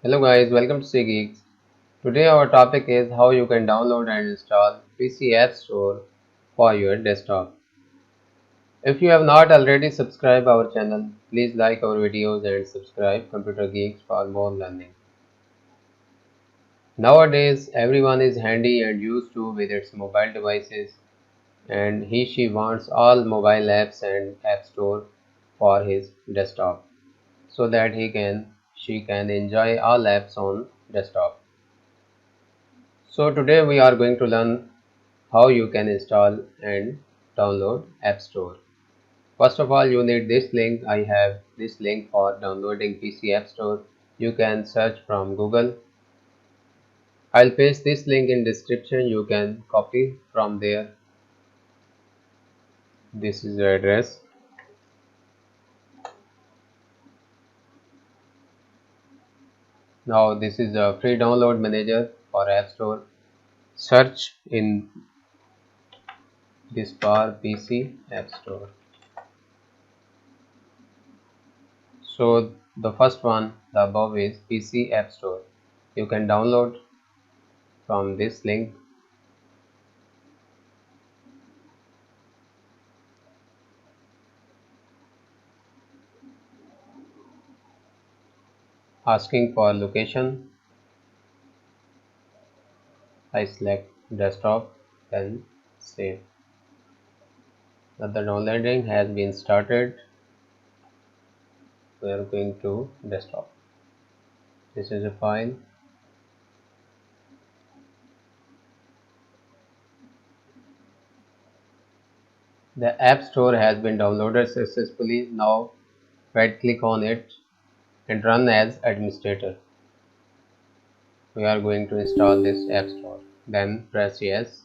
Hello guys, welcome to Geek. Today our topic is how you can download and install PC App Store for your desktop. If you have not already subscribed our channel, please like our videos and subscribe Computer Geeks for more learning. Nowadays everyone is handy and used to with its mobile devices and she wants all mobile apps and app store for his desktop so that she can enjoy all apps on desktop. So today we are going to learn how you can install and download App Store. First of all, you need this link. I have this link for downloading PC App Store. You can search from Google. I'll paste this link in description. You can copy from there. This is the address. Now this is a free download manager for App Store. Search in this bar PC App Store. So the first one, the above is PC App Store. You can download from this link. Asking for location, I select desktop, then save. Now the downloading has been started. We are going to desktop. This is a file. The App Store has been downloaded successfully. Now right click on it and run as administrator. We are going to install this App Store. Then press yes.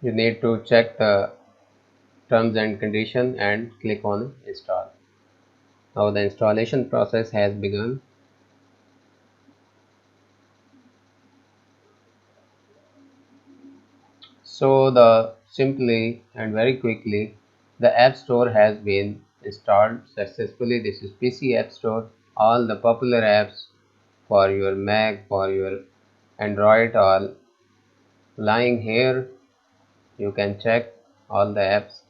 You need to check the terms and condition and click on install. Now the installation process has begun. So the simply and very quickly the App Store has been installed successfully. This is PC App Store. All the popular apps for your Mac, for your Android are lying here. You can check all the apps.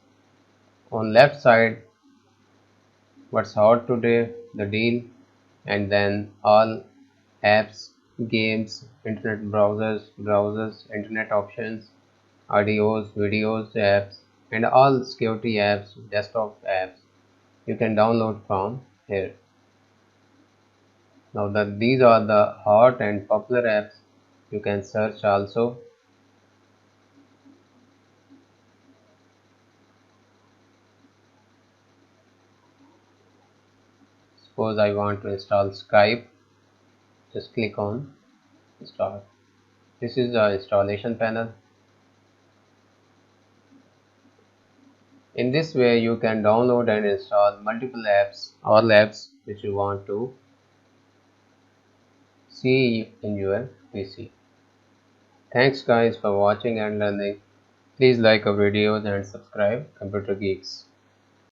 On left side, what's hot today, the deal, and then all apps, games, internet browsers, internet options, audios, videos, apps, and all security apps, desktop apps you can download from here. Now these are the hot and popular apps. You can search also. Suppose I want to install Skype, just click on install. This is the installation panel. In this way you can download and install multiple apps or apps which you want to see in your PC. Thanks guys for watching and learning. Please like our videos and subscribe Computer Geeks.